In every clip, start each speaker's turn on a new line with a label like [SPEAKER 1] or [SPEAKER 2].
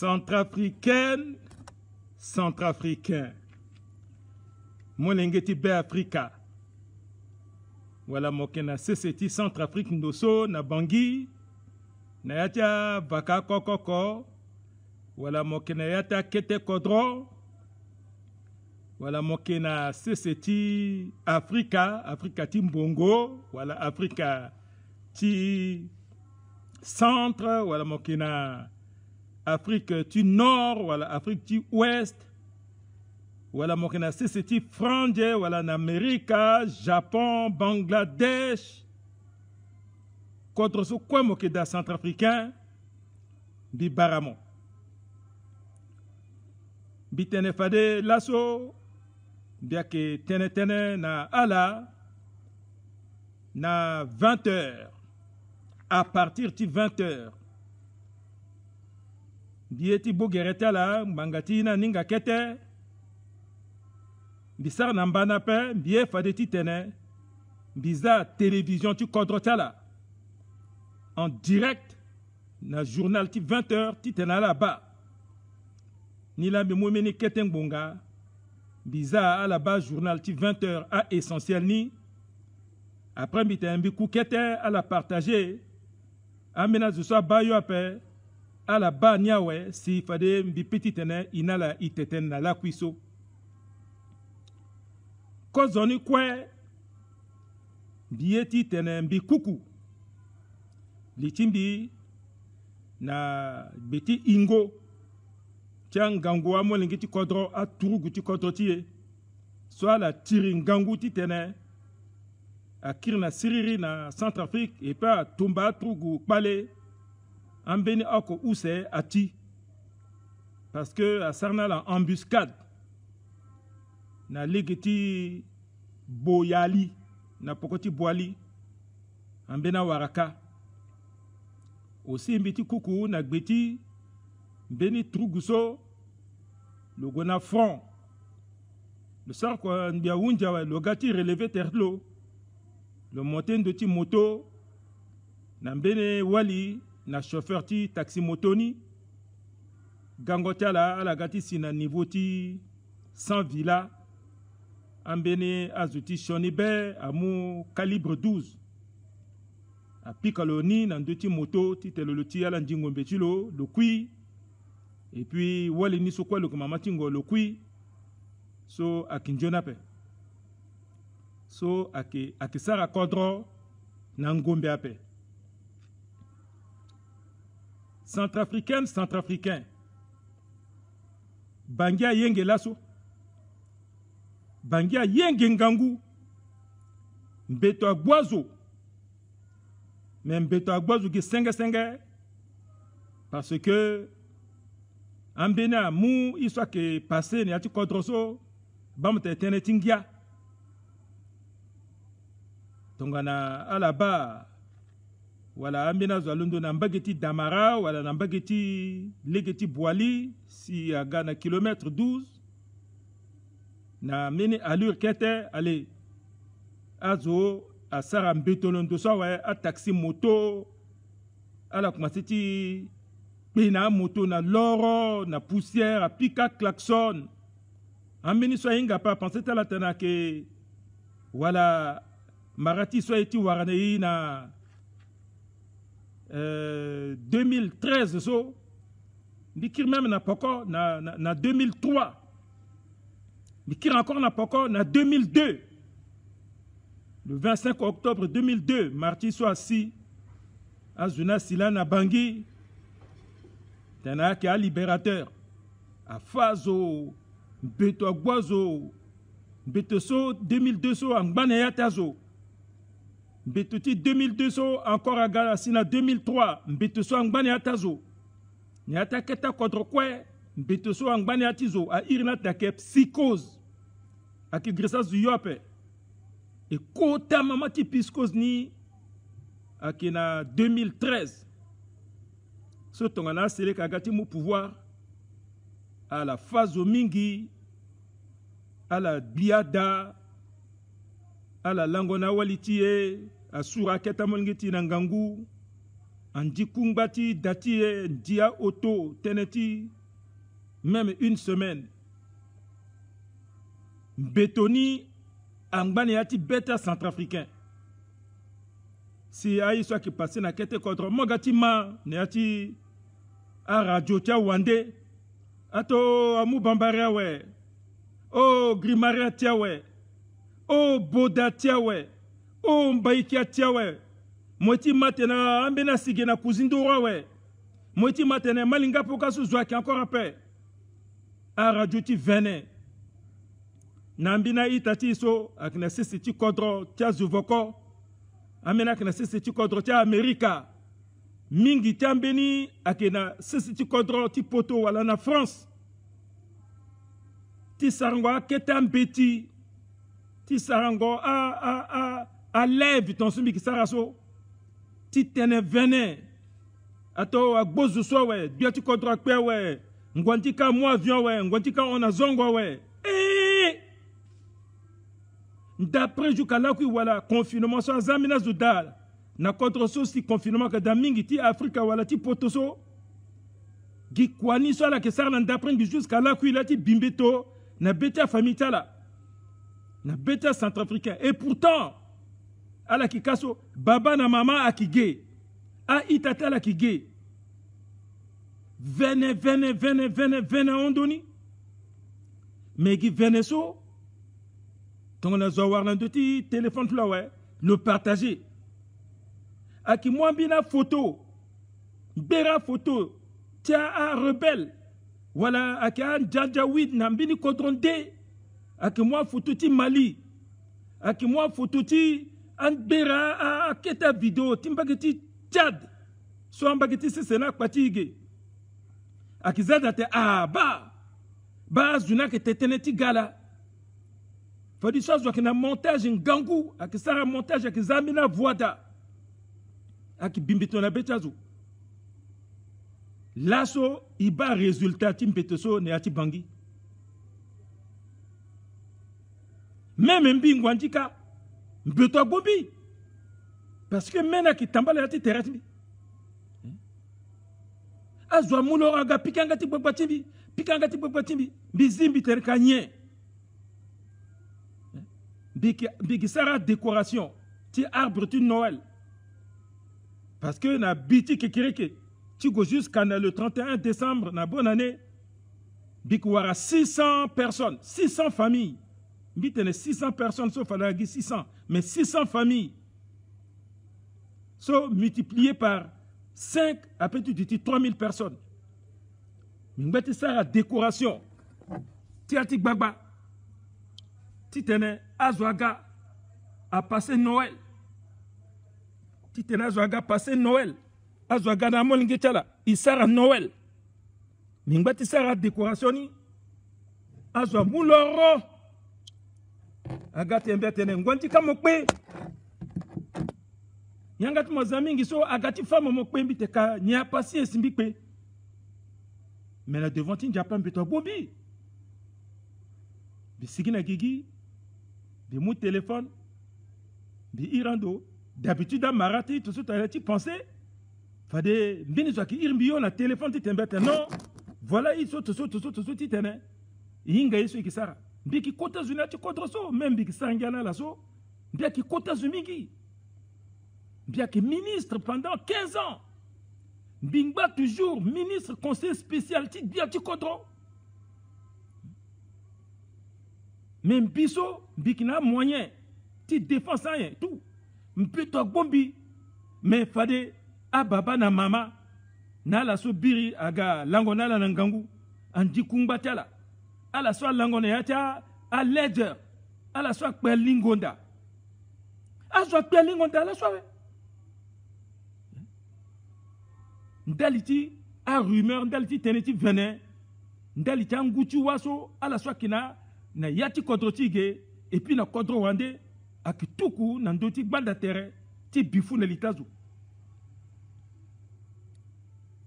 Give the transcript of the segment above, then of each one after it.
[SPEAKER 1] Centrafricaine, centrafricain. Molengeti be Africa. Wala mokena seseti Centrafrique ndoso na Bangui. Na yata baka kokoko. Wala mokena yata kete kodro. Wala mokena seseti Africa. Africa ti mbongo. Wala Africa ti centre. Wala mokena Afrique du Nord, voilà Afrique du Ouest, voilà mokena seseti franje, voilà Amérique, Japon, Bangladesh, contre ce quoi mokeda centrafricain, bi baramo. Bi tene fade lasso, bien que tene na ala, na 20h, à partir de 20h. Bieti bogereta la mbangati na ninga kete bisar na mbana pe bie fadeti tene biza télévision tu kodrota la en direct na journal ti 20h ti tena là-bas ni la bemomeni kete ngbonga biza à la base journal ti 20h à essentiel ni après bitembi ku kete à la partager amena zo so bayo ape à la bas niawe si fade mbi petit tene inala iteten na la kuiso kozoni kwe bieti tene mbi kuku litimbi na beti ingo tiang gango amo lingiti kodro a turugu ti kodro tie so la tiri ngangu ti tene a kirna siriri na Centrafrique et pas tumba turugu pale ambeni oko use ati parce que a sarna la embuscade na ligiti boyali na pokoti boali ambena waraka aussi mbiti kuku na gbeti beni truguso le gona front le sar ko ndia unja wa logati relevé terlo le monten de ti moto na mbene wali na chauffeur ti taxi motoni gangotala ala gati sina niveau ti 100 villa ambene azuti shonibe amu calibre 12 a pikaloni na ndoti moto ti teloloti ala ndingombe tilo le kui et puis wali ni so kwa le mama tingo le kui so akinjona pe so akisara kodro na ngombe ape. Centrafricaine, centrafricain. Bangia yenge lasso. Bangia yenge ngangu. Mbeto agwazo. Mais mbeto agwazo ki senge. Parce que ambena mu iswa ke passé ni ati kodroso. Bamte tene tingia. Tongana alaba. Voilà, ambena zwalundo na mbageti damara, wala na mbageti legeti boali, si a gana kilomètre 12. Na mene allure kete, allez, azo, a sara mbetolondo so, ouais, a taxi moto, ala kumasiti, pena moto na loro, na poussière, a pika klaxon. Ambeni so inga pa, pensez à la tena ke, voilà, marati so eti waranei na, 2013 so bikir même na poko na 2003 bikir encore na poko na 2002 le 25 octobre 2002 marti so asi azuna sila na Bangui tena ki a libérateur a fazo beto agwazo beto so 2002 so angbane yatazo Betoti 2200 encore à Galasina 2003 Mbetoso angbani atazo ni ataketa contre quoi Mbetoso angbani atizo a irna take psychose aki gresa zu yope et kota mamati psychose ni akina 2013 so tongana sele kagati mu pouvoir à la phase mingi à la biada à la langona walitie a sura keta mongeti na ngangu Andi Kungbati, Dati, Dia Auto, Teneti, même une semaine. Betoni, Angbaniati, Beta centrafricain. Si aïe soit qui passe na kete contre Mogati ma, neati a radio tia wande, ato amu bambaria we, o grimaria tia we, o boda tia we, o mbaikia tia we, mweti matena ambena sige na kuzindura we, mweti matena malinga poka suzwa ki encore après, a radio ti vene, nambina itati so, akina sisi ti kodro tia zuvoko, amena kena sisi ti kodro tia Amerika mingi tiambeni akena sisi ti kodro ti poto wala na France ti sarango aketa mbeti ti sarango a lève ton sumi ki saraso ti tene vene ato agbozu so we bia ti kodro akpe we ngwanti ka mo avion we ngwanti ka on a zongo we d'après jusqu'à kui wala confinement so zamina zudal na contre so si confinement que da mingi ti Afrika wala ti potoso gi kwani so la ke sarna d'après jusqu'à là kui la ti bimbeto na beta famille tala na beta centrafricain et pourtant ala ki kaso baba na mama akige a itata la kige vene ondoni mais gi vene so donc on a zoar un petit téléphone le partager. A qui moi bina photo, bera photo, tia a rebelle, voilà a qui a djadjawid nambini kodronde, a qui moi photo ti Mali, a qui moi photo ti an bera a keta vidéo, timbageti Tchad, so ambageti se sena kwatige, a qui zadate ba zuna ke teteneti gala. Faut dire chose qui na montage en gangou, à qui ça montage à qui zamina voida, à qui bimbito na betazo. Lasso iba résultat timpeteso ne ati bangi. Même mbingwandika mbeto bobi. Parce que mena qui tambala ati terati. Azwa mulo aga pikangati bobatimbi, bizimbi terkanye. Big Sarah décoration, ti arbre tu Noël. Parce que na biti kekireke, tu go jusqu'à le 31 décembre, na bonne année, big wara 600 personnes, 600 familles. Bitene 600 personnes, sauf à la 600, mais 600 familles. So multiplié par 5, après tu dis 3000 personnes. Mbeti Sarah décoration, ti atik bagba. Titene Azwaga a passé Noël. Titene Azwaga a passé Noël. Azwaga na molinge tala. Il sera Noël. Mingbati sera décoration ni. Azwa mouloro. Agati mbetene. Ngwanti kamokpe. Yangati mozamingi so agati fama mokpe mbite ka nya patience mbikpe. Mais la devant tin Japan beto bobi. Bisigina gigi. De mon téléphone, de Irando, d'habitude à Marati, tout ça, tu pensais, fallait bien que Irmbio na téléphone, tu t'embêtes. Non, voilà, il saute, tu t'en Inga yesu qui sara. Biki kota zuna tu contre so, même biki sangana la so, bien qui kota zumigi. Bien que ministre pendant 15 ans. Bingba toujours ministre conseil spécial, tu bien tu contre. Même biso, bikina moyen, ti défense rien, tout. Mpito bombi, mais fade a baba na mama, na la so biri aga langona la nangangu, andi kumbatala, a la so langona yacha, a ledger, a la so pelingonda. A so pelingonda la so. Ndaliti, a rumeur, ndaliti teneti venin, ndaliti anguchi waso, a la so kina, na yati kodro tige et puis na kodro wande akituku na ndoti banda terre ti bifu na litazu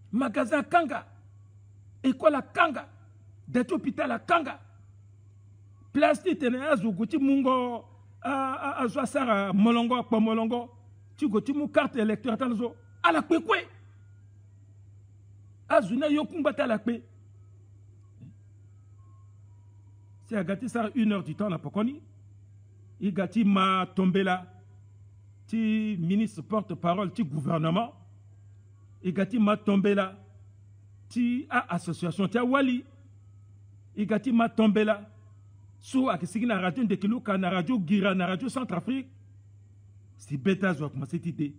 [SPEAKER 1] magasin kanga école kanga dete hôpital kanga plastique tene azugu ti mungo a sara molongo pa molongo ti go ti mu carte électeur tanzo ala kwekwe azuna yokumbata la paix. C'est à gâter ça 1 heure du temps, la pokoni. Il gâti ma tombé là. Ti ministre porte-parole, ti gouvernement. Il gâti ma tombé là. Ti association, ti wali. Il gâti ma tombé là. So a kisiki na radio de kilo ka na radio Gira na radio Centrafrique. Si beta zo kuma cette idée.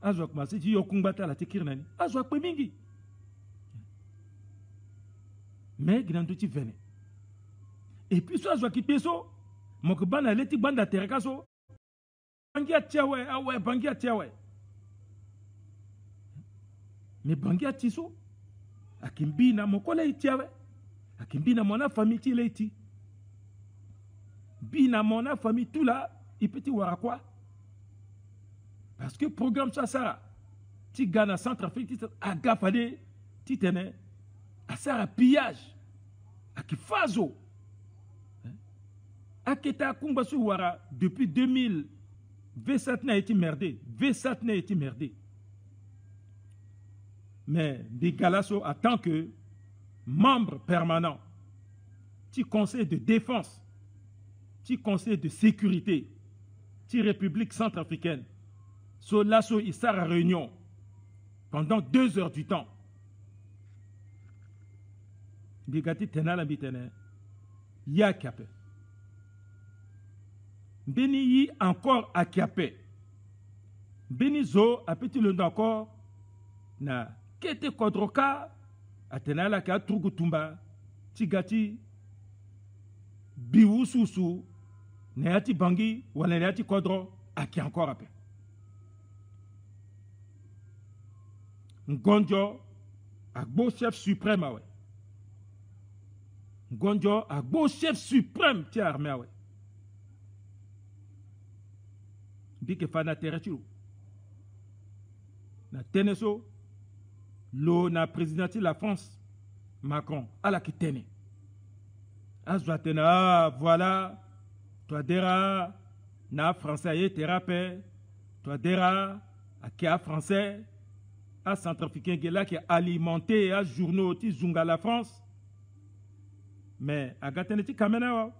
[SPEAKER 1] Azo kuma c'est yokumbata la tikirnani. Azo kwa mingi. Mais grand outil venait. Et puis soit je quitte so, mon que bana leti banda terakaso. Bangia tiawe, ah ouais, bangia tiawe. Mais bangia tiso, akimbina mon collègue tiawe, akimbina mon famille ti leti. Bina mon famille tout là, il peut y voir quoi? Parce que programme ça sara, ti Ghana Centrafrique, ti agafade, ti tene. A ça pillage à qui fazo à Keta Kumbasu Wara depuis 2000 V7 n'a été merdé V7 n'a été merdé mais des Galasso en tant que membre permanent du conseil de défense du conseil de sécurité du République centrafricaine so lasso il sert à réunion pendant 2 heures du temps. Bigati tenala bitene ya kiape beni yi encore a kiape beni zo a petit le encore na kete kodroka a tenala ka trugutumba tigati biwususu na yati bangi wala na yati kodro a ki encore ape ngonjo a gbo chef suprême awe Gonjo a beau chef suprême ti armée ouais. Bike fana teretilu. Na teneso lo na président de la France Macron ala ki tene. Azwa tena ah voilà toi dera na français ye thérapé toi dera a kia français a centrafricain gela qui alimenté a journaux ti zunga la France. Mais agateneti kamene wa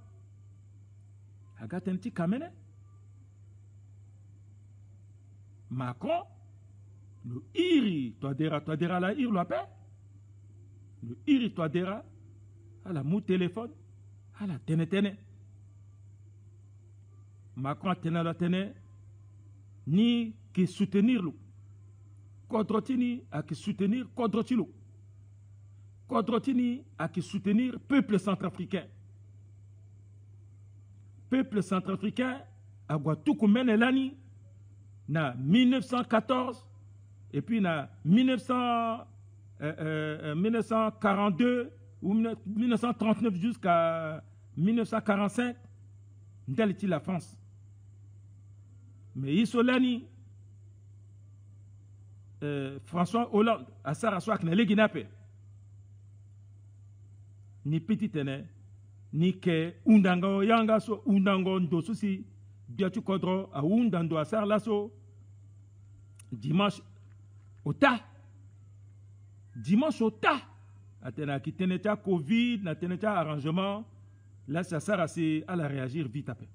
[SPEAKER 1] agateneti kamene Macron le iri toi dera la ir la paix le iri toi dera à la mou téléphone à la tene Macron tena la tene ni qui soutenir lu kodrotini a qui soutenir kodrotilu Kodrotini a qui soutenir peuple centrafricain. Peuple centrafricain a Guatoukou Menelani na 1914 et puis na 1942 ou 1939 jusqu'à 1945 n'était la France. Mais Isolani François Hollande a Saraswak na Leginape. Ni petit tene ni ke undango yanga so undango ndosu si biatu kodro a undando a sar laso dimanche ota atena ki tene ta covid na tene ta arrangement là ça sert à la réagir vite après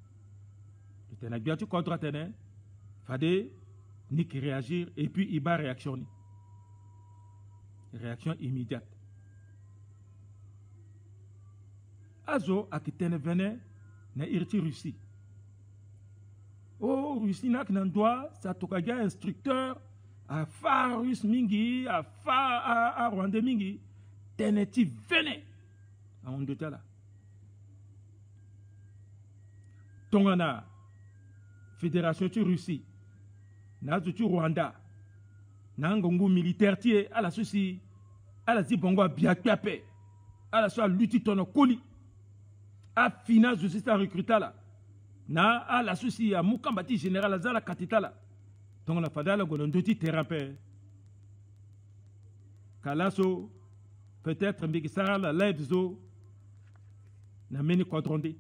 [SPEAKER 1] tene biatu kodro tene fade ni ki réagir et puis il va réaction immédiate. Azo a kitene vene na irti Russie. Oh, Russie n'a qu'un doigt, ça tokaga instructeur, a fa russe mingi, a fa a rwandais mingi, teneti vene. A on de tala. Tongana, Fédération de Russie, na tu Rwanda, na ngongo militaire tie, à la souci, à la zibongo a biakpiape, à la soit lutti tono koli. A finance de ce recruta là na a la souci à Mukambati général Azala Katitala donc la fadala golondoti thérapé Kalaso peut-être Mbikisara la live zo na meni quadrondé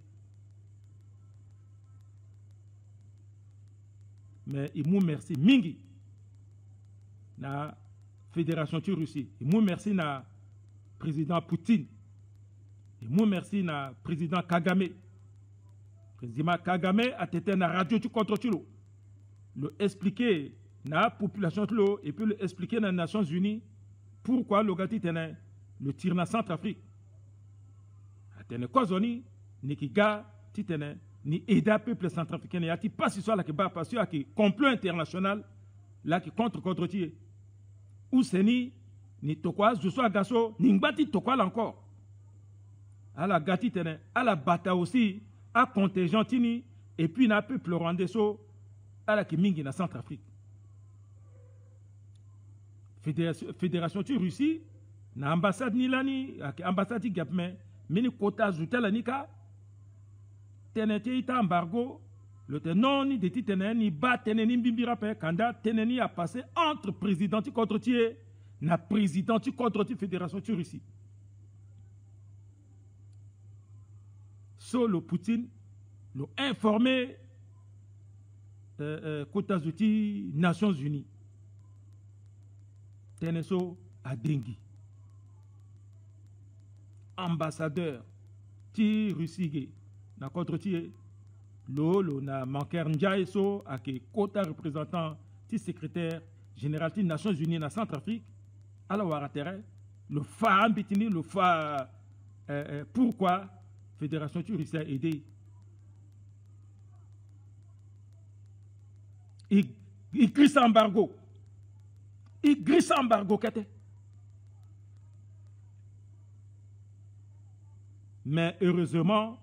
[SPEAKER 1] mais il mou merci mingi na Fédération de Russie. Et moi, merci na président Poutine. Et moi, merci na président Kagame. Président Kagame a été na radio contre Tulo. Le expliquer na population Tulo et puis le expliquer dans les Nations Unies pourquoi le gars le tir na Centrafrique. Atene kozoni ni kiga titene ni aida peuple centrafricain et ati pas si soit là que ba parce que complot international là qui contre tier. Ou seni ni tokwa Joshua Gasso ni ngbati tokwa encore. À la gati tene à la bata aussi à contingent tini et puis na peuple rwandais so à la ki mingi na Centrafrique. Fédération de Russie na ambassade ni lani ambassade gapme mini quota zutela nika tenete ita embargo le tenoni de titene ni ba teneni bimbira pe kanda teneni a passé entre président contre tier na président contre ti Fédération de Russie. So le Poutine le informé quota zuti Nations Unies teneso a dengi ambassadeur ti Russie na contre ti lolo na manker Ndiaye so ake quota représentant ti secrétaire général ti Nations Unies na Centrafrique ala waratere le fa ambitini le fa pourquoi Fédération de Russie a aidé il glisse embargo kete. Mais heureusement,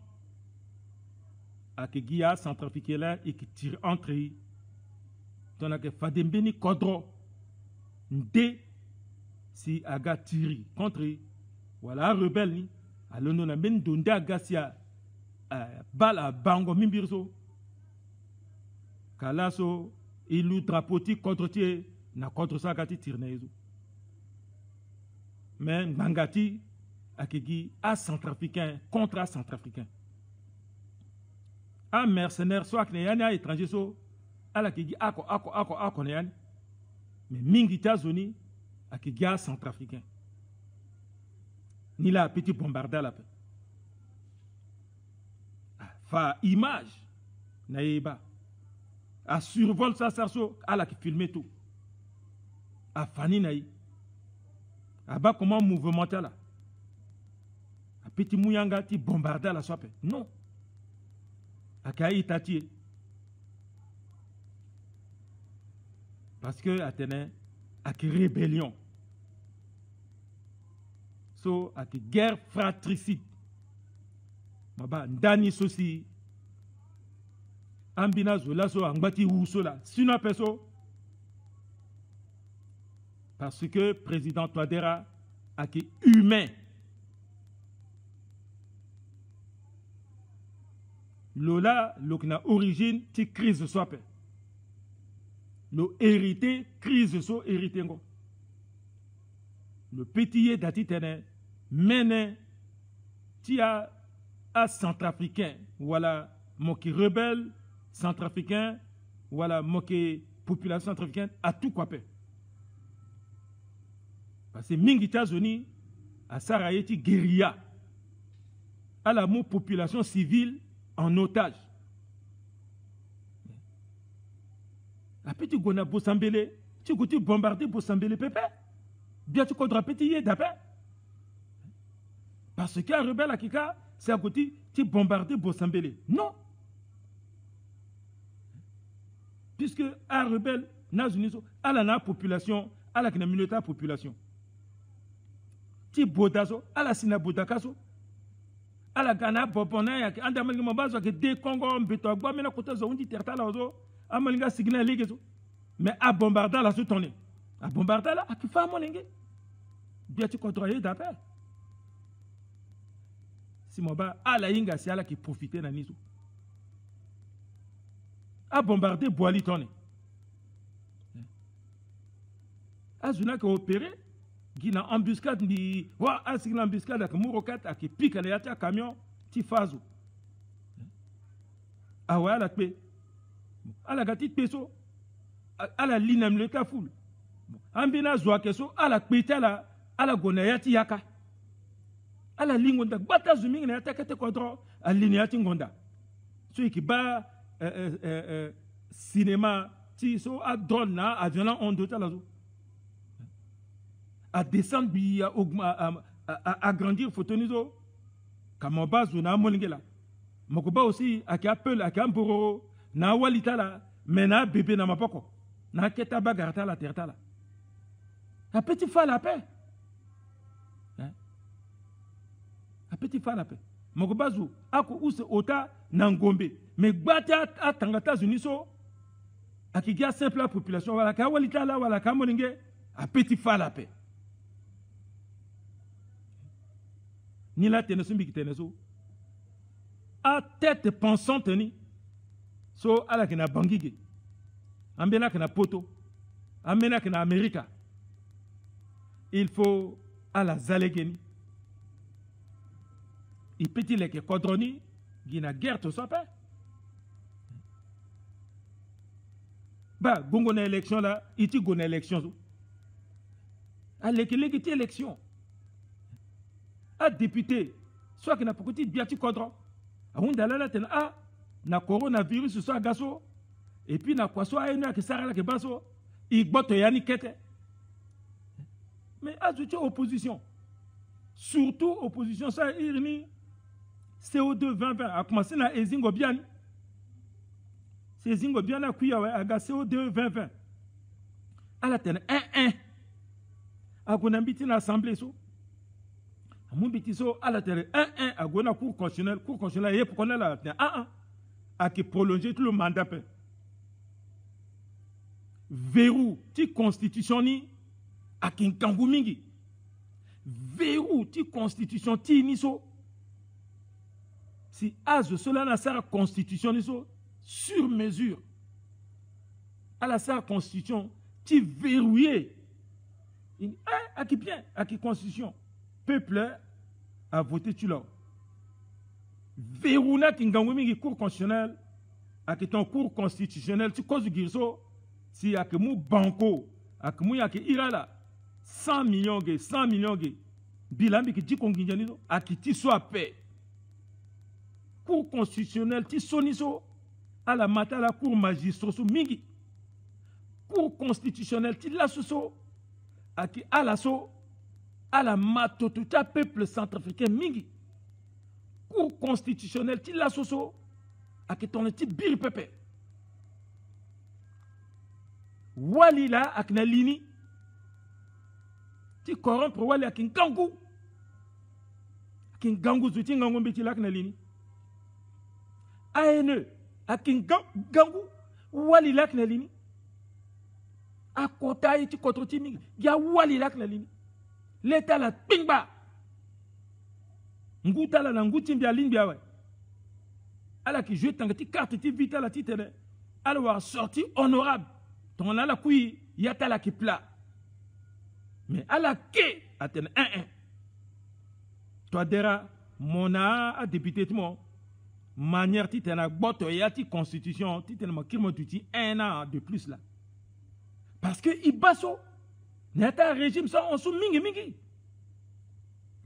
[SPEAKER 1] à Kegia centrafricain là et qui tire entre eux, on a que Fadembeni Kodro, Nde, si aga tiri contre eux, voilà rebelle ni, alors nous avons donné à Gassia, bala bango mimbirso, Kalaso, ilu drapoti contre tie, na contre ça gati tirnezo. Mais Ngangati, Akegi à centrafricain contre à centrafricain. Un mercenaire soit que n'ayant étranger so à la Kegi ako n'ayant mais mingi États-Unis Akegi à centrafricain. Ni la petit bombardé la paix. Fa image naïba. A survol ça so à la qui filme tout. A fani naï. A bas comment mouvementer là. Petit mouyanga ti bombardé la sope. Non. Akaï tati. Parce que Athénée a rébellion. So a guerre fratricide. Maba ndani sosi. Ambina zola so angbati ousola. Sina peso. Parce que président Touadéra a été humain. Lola, l'okna origine, ti crise sope. Le hérité, crise so hérité ngo. Le pétillé dati tene, mene, ti a centrafricain, voilà, moki rebelle, centrafricain, voilà, moki population centrafricaine, a tout quoi. Parce que mingi États-Unis, a sarayeti guérilla, à la mot population civile, en otage. A petit gona Bossambele, tu goûtes bombarder Bossambele pépé. Bien tu contre petit yé d'après. Parce qu'un rebelle à Kika, c'est à côté, tu bombarder Bossambele. Non. Puisque un rebelle, à la population, à la minorité population. Tu bodazo, à la sina bodakazo. À la Ghana, Bobona, ya anda malinga mabazo ke de Congo mbeto gba mena kota zo undi terta la zo amalinga signal ligezo mais a bombarder la sous tonné a bombarder la akifa molinge bien tu contrôler d'après si moba a la inga si ala qui profiter na nizo a bombarder boali tonné a zuna ko opérer Gina embuscade ni wa asigna embuscade ak murokat ak pika na yata camion ti fazo awa la pe ala gati peso ala linam le kaful ambina zwa keso ala kwitala ala gonayati yaka ala lingonda bata zuming na atakete kodro aliniati ngonda so ikiba cinéma ti so a drone na avion on do tala zo a descendre bi à agrandir photonizo kama bazu na molingela mokoba aussi aki appel aki amboro na walitala mena bébé na mapoko na keta bagarta la terre a petit fa la paix a petit fa la paix mokoba zu ako use ota na ngombe mais gbata atangata zuniso aki gia simple population wala ka walitala wala ka molinge a petit fa la paix ni la teneso mbiki teneso a tête pensante ni so ala kena bangige ambena kena poto ambena kena Amerika il faut ala zalegeni il petit leke kodroni gina guerre to sope ba gongo na élection la iti gona élection aleke leki élection a député soit que na pokoti biati kodro ahunda la tena a na coronavirus so agaso et puis na kwaso ayena ke sarala ke baso igboto yani kete mais azuti opposition surtout opposition ça irni CO2 2020 a commencé na ezingo biani c'est ezingo biana kuya wa aga CO2 2020 ala tena 1 agona mbiti na assemblée so mon petit so à la terre 1 à gona cour constitutionnel et pour qu'on a la 1 à qui prolonger tout le mandat verrou ti constitution ni à qui kangu mingi verrou ti constitution ti ni so si azo cela na sa constitution ni so sur mesure à la sa constitution ti verrouillé à qui bien à qui constitution peuple a voté tu l'as. Verrouna Kingangumi qui cour constitutionnel, à qui ton cour constitutionnel, tu causes du girso, si à que mou banco, à que mou y'a que irala, 100 millions de 100 millions de bilambi qui dit qu'on gagne, à qui tu sois paix. Cour constitutionnel, tu soniso, à la mata la cour magistrat sous mingi. Cour constitutionnel, tu la soso, à qui à la so, à la matotuta peuple centrafricain mingi cour constitutionnel ti la soso a que ton ti bir pepe wali la ak na lini ti corrompre wali ak ngangu zuti ngangu mbiti lak na lini aene ak ngangu wali lak na lini akota ti kotro ti mingi ya wali lak na lini l'état la pingba nguta la nguti mbia limbia we ala ki jouer tangati carte ti vita la ti tene ala wa sorti honorable ton ala kui yata la ki pla mais ala ke atene 1 toi dera mona a député ti mo manière ti tene boto ya ti constitution ti tene ma kirmo tuti 1 an de plus là parce que ibaso n'était régime ça on sous mingi.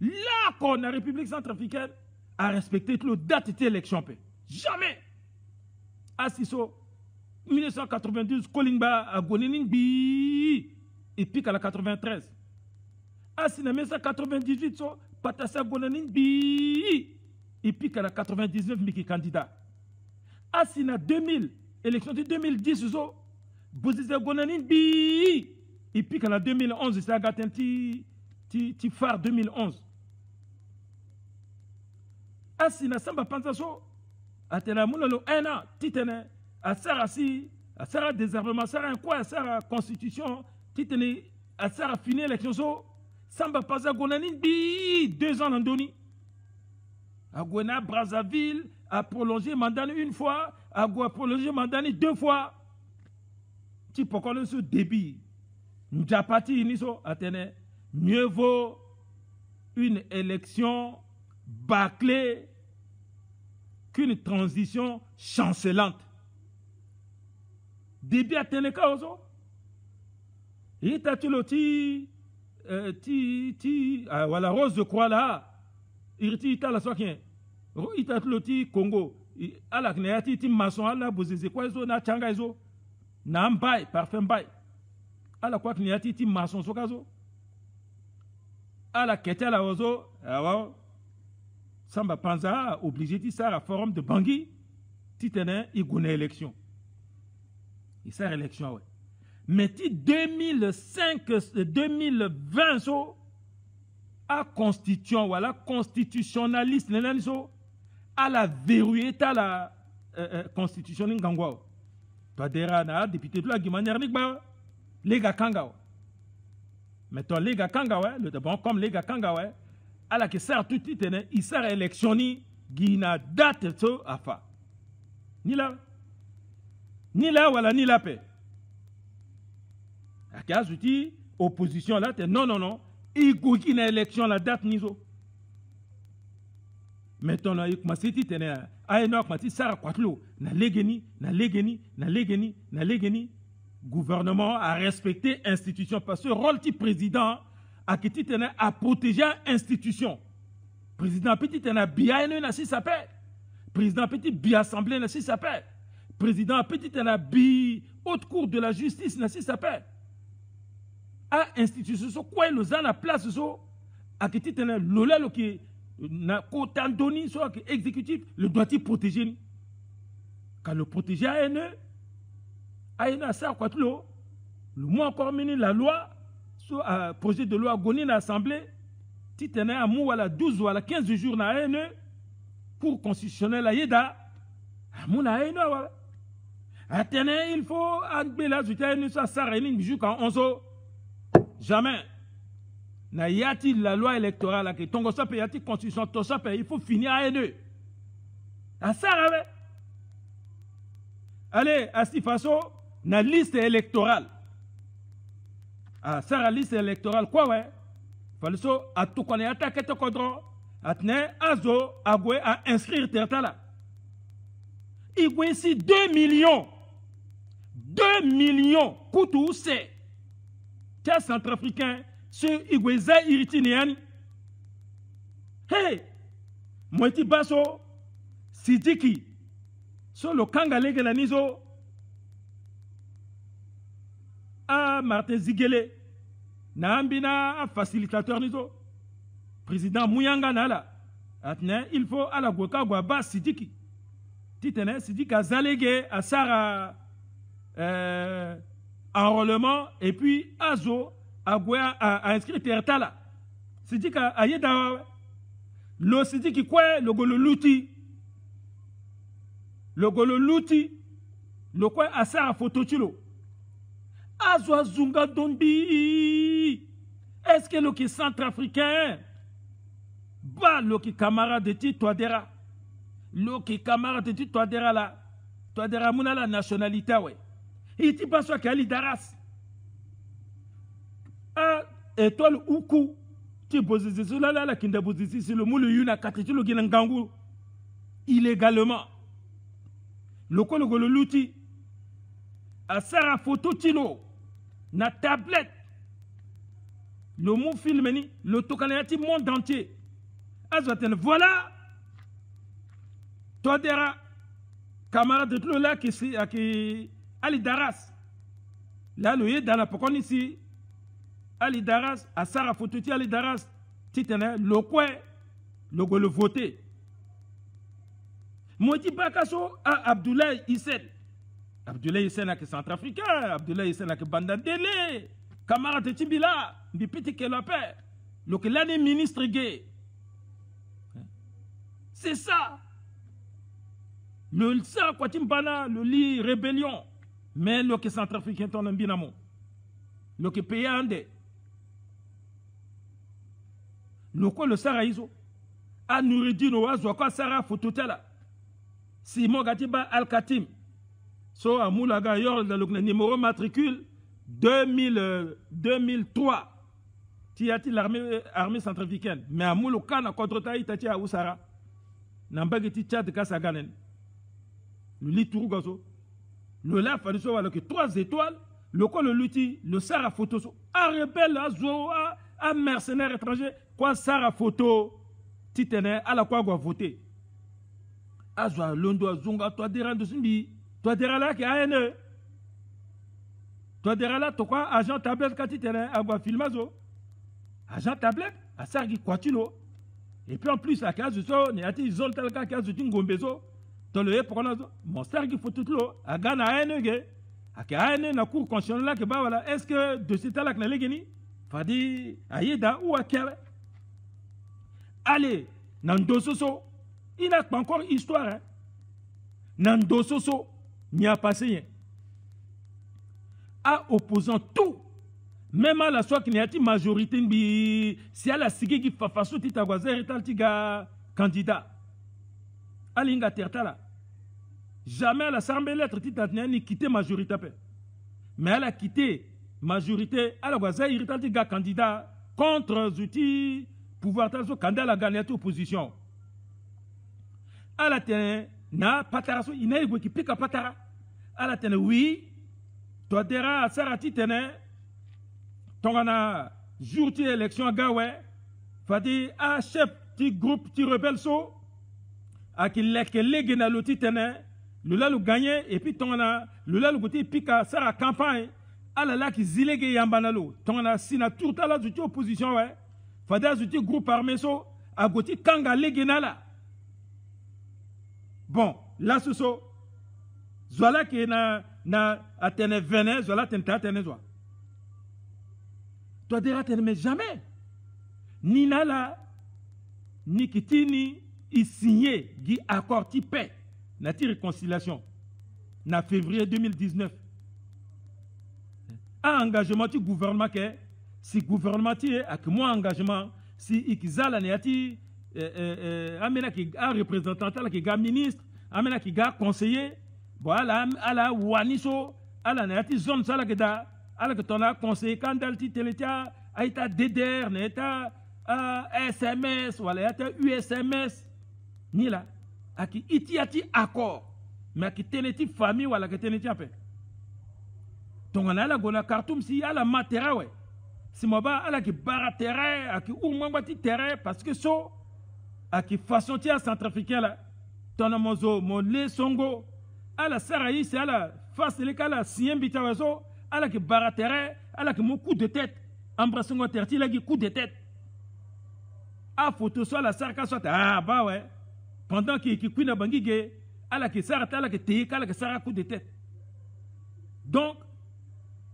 [SPEAKER 1] Là qu'on la République centrafricaine a respecté toute la date d'élection. Jamais. Asiso 1992 Kolimba a Gonenin bi et puis à la 93. Asina 1998 so Patassa Gonenin bi et puis à la 99 Miki candidat. Asina 2000 élection de 2010 so Bozizé Gonenin bi et puis en 2011, c'est un petit phare 2011. Ah, si na samba pansaso, à tena moulolo 1 an, titene, à Sarasi, à Sara désarmement, Sara quoi, à Sara constitution, titene, à Sara fini élection so, samba pansa gonanin bi 2 ans en doni. À Gouena, Brazzaville, a prolongé mandat 1 fois, à Gouena prolongé mandat 2 fois. Tu peux connaître ce débit. N'japati iniso atene mieux vaut une élection bâclée qu'une transition chancelante. Débit atene kaoso Et tatuloti voilà rose de croix là. Irti ta la sokin. Itatuloti Congo. Ala kneati ti maçon ala bozeze kwa zo na changa zo. Na mbay parfum bay. Ala kwa kneati ti maçon so kazo. Ala kete la ozo. Awa. Samba panza obligé de ça à forum de Bangui. Titene il gone élection. Il sert élection ouais. Mais ti 2005 2020 so a constitution voilà constitutionnaliste nena so à la verrouillé ta la constitution ngangwa. Toi dera na député de la Guimanière ni ba les gars kanga. Mais toi les gars kanga ouais le bon comme les gars kanga ouais à la qui sert tout titene il sert élection ni guina date so afa. Ni là voilà ni la paix. Akazuti opposition là non il goûte une élection la date nizo. Maintenant il commence à dire aïno commence sara kwatlo na legeni gouvernement a respecté institution parce que rôle du président a qui tene à protéger institution. Président petit tene bien na si ça paix. Président petit bi assemblée na si ça paix. Président petit tene bi haute cour de la justice na si ça paix. A institution so quoi nous en a place so a qui tene lola lo qui na kotandoni so que exécutif le doit-il protéger quand le protéger a ça quoi tout le mois encore mené la loi so projet de loi goni na assemblée titene a mou wala 12 wala 15 jours na pour constitutionnel la yeda amuna wala atene il faut adbela zuta so sareni jusqu'à 11 jamais na yati la loi électorale que tongo sa pe yati constitution to sa pe il faut finir à N2 à ça allez à cette façon na liste électorale à ça liste électorale quoi ouais fallait so à tout connaît attaquer to kodro atne azo agwe à inscrire tertala igwe si 2 millions kutu c'est centrafricain ce igweza iritineani hey moiti baso sidiki so lo kanga lege na nizo a Martin Zigele na ambina a facilitateur nizo président Muyanga nala atne il faut ala gwoka gwa ba sidiki titene sidiki azalege a sara enrôlement et puis azo a inscrit tertala sidiki ayeda lo sidiki quoi le golo luti le quoi a sara photo tilo azo zunga dombi est-ce que le qui centrafricain ba le qui camarade de ti toadera le qui camarade de ti toadera la toadera muna la nationalité ouais il dit pas ça qu'Ali Daras a étoile uku ti bozisi la kinda bozisi c'est le moule yuna katiti lo gina ngangu illégalement le golo luti a sara photo tilo na tablette le mot film ni le tokanati monde entier azoten voilà toadera camarade de tout là qui Ali Daras là le yé dans la pokon ici Ali Daras a Sarah Fototi Ali Daras titene le quoi le go le voter Modi Bakaso a Abdoulaye Hissène qui est centrafricain Abdoulaye Hissène qui Bandandele camarade Tibila Mbipiti Kelope le que l'année ministre gay c'est ça le ça quoi timbana le lit rébellion mais le que centrafricain ton ambinamo le que pays ande le quoi le saraïso a nouridino azo quoi sara fototela Simon Gatiba Al-Katim so a moulaga yor dans le numéro matricule 2003 tiati l'armée centrafricaine mais a moulouka na contre taï tati a Oussara n'ambagiti Tchad Kasaganen le lit Tourougazo le là fallait savoir que 3 étoiles le col lutti, le Sara photo, un rebelle, un mercenaire étranger, quoi Sara photo, titene, à la quoi voter. Azwa londo zunga toi dira de simbi, toi dira là qui a un toi dira là, toi quoi, agent tablette quand titene, agwa filmazo, agent tablette, à sargi quatulo. Et puis en plus, à 15 jours, il y a des zones telles qu'à 15 jours, Ngombezo, dans le pour mon sargi photo, à Ghana, à un à Kaane, na cour constitutionnelle, que bah voilà, est-ce que de cet là que n'a l'égénie, fadi, aïda ou à Kéré. Allez, Nandososo, il n'a pas encore histoire, hein. Nandososo, n'y a pas rien. À opposant tout, même à la soit qu'il y a une majorité, si à la sige qui fait face au titagwazer, tiga candidat. Alinga tertala. Jamais à l'Assemblée lettre titania ni quitté majorité. Mais elle a quitté majorité, à la voisin, il tiga candidat contre outils pouvoir tel candidat à la gagner opposition. À la télé, na patara, il n'a pas qui pique à patara. À la télé, oui, toi dira à Sarati tene. Tongana jour de l'élection à Gawe, fadi a chef du groupe qui rebelle so, à qui lègue na l'outil tene, le la le gagné, et puis tongana, le la le goûté pika sara campagne, à la la qui zilege yambanalo, tongana sina tout à la zouti opposition, ouais, fadi a zouti groupe armé so, à goûté kanga lègue na la. Bon, là ce so, zola qui na atene vene, zola tente atene zoa. Toi, mais jamais. Ni nala, ni kitini, il signé, qui accord qui paix, na réconciliation, na février 2019. Un engagement du gouvernement que, si gouvernement est, avec moi engagement, si ikizala neati, amena qui a représentant, qui a ministre, amena qui a conseiller, voilà, à la waniso, à la neati zone sala que da. Alors que ton conseiller quand dalti teletia a été DDR, n'est-ce SMS, ou a été USMS, ni là, à qui iti accord, mais à qui teneti famille ou à la que teneti après. Donc on a la gona cartoum si à la matera ouais. Si moi à la qui baratera, à qui ou moi terrain parce que so, à qui façon tia centrafricain là, ton amozo, mon le songo, à la saraï c'est à la face les cas là, si un bitawazo. Alors que baratere, alors que mon coup de tête, embrassons terti, là, coup de tête. A photo soit la sarka soit, ah bah ouais. Pendant qu'il y a bangige, alors que sarata, alors que téka, alors que sarka coup de tête. Donc,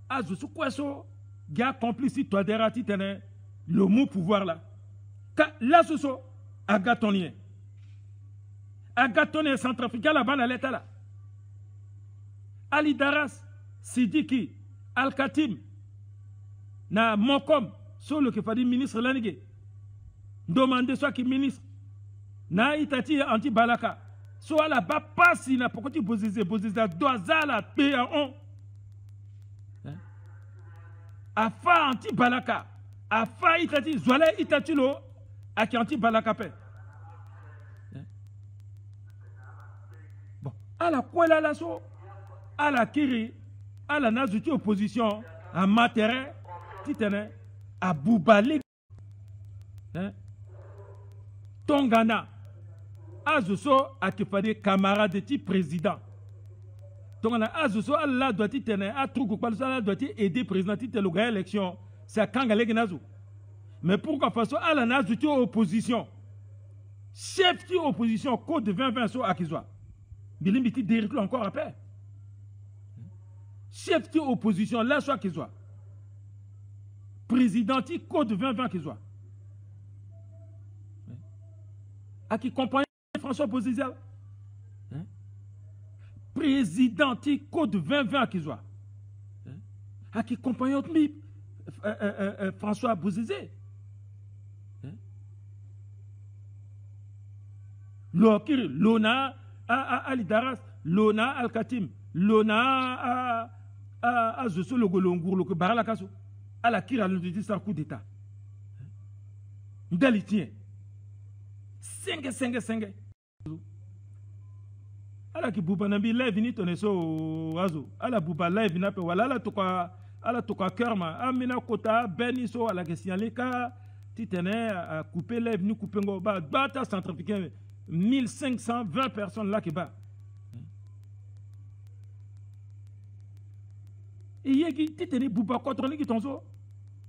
[SPEAKER 1] à ce quoi so, gars complice, toi derati tene, le mot pouvoir là. Là ce so, agatonien. Agatonien centrafricain là-bas dans l'état là. Ali Daras, Sidiki, Al-Katim, na Mokom, sur le que fait ministre Lanige, demande soit qui ministre, na Itati anti-Balaka, soit là-bas, pas si na pourquoi tu bosses, doisa la paix en on. Afa anti-Balaka, afa Itati, Zouale Itati lo, a qui anti-Balaka paix. Bon, à la quoi là, là, so, à la Kiri, à la nazuti opposition, à Matere, Titene, à Boubali, Tongana, à Zoso, à Kefade, camarade de président. Tongana, à Zoso, à la doit titene, à Troukou, à doit aider le président de l'élection. C'est à Kangale Nazo. Mais pourquoi façon à la nazuti opposition, chef de opposition, code de 2020 sur Akizwa. Bilimbiti Derrick encore après. Chef de l'opposition, là, soit qu'il soit. Président, code 2020 qu'il soit. À qui compagne François Bozizia. Président, code 2020 qu'il soit. À qui compagne François Bozizé. Lona, Ali Daras, Lona Al-Katim, Lona à je suis le golongour, le barala kaso, à la kira nous dit ça coup d'état. D'alitien. 5. ala ki buba na bi live ni tone so azo ala buba live na pe wala ala to ka cœur ma amina kota beni so ala ke signaler ka ti tene a couper live ni couper ngo ba ta centrafricain 1520 personnes là qui ba et yeki ti tene buba contre ni ki tonso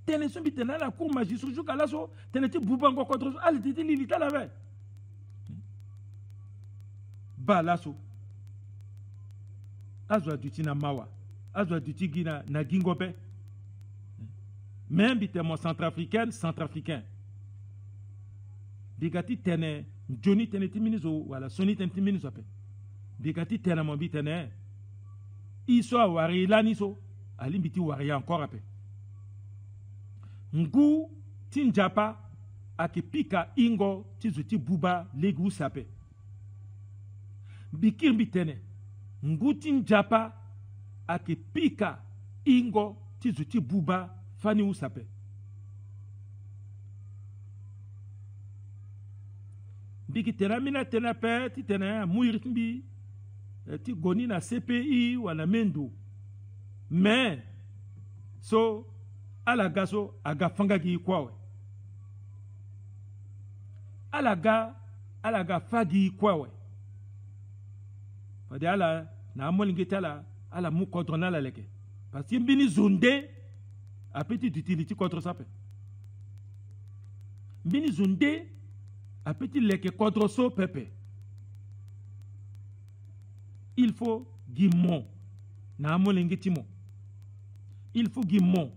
[SPEAKER 1] tene so bi tene la cour magistrat jusqu'à là so tene ti buba ngo contre so ala ti lilita la ve ba la so azwa duti na mawa azwa duti gina na gingobe même bitemo centrafricain bigati tene Johnny tene timinizo wala Sony tene timinizo pe bigati tene mo bitene iso wari laniso alimbiti wari encore ape ngu tinjapa akipika ingo tizuti buba legu sape bikir bitene nguti njapa akipika ingo tizuti buba fani usape biki tena mina tena pe ti tena muirtimbi ti goni na CPI wala mendu mais so ala gaso aga fanga gi kwawe ala ga fagi kwawe fadi ala na amolingi tala ala mu contre na la leke parce que mbini zonde a petit utilité contre ça mbini zonde a petit leke contre so pepe il faut guimon na amolingi timo il faut guimon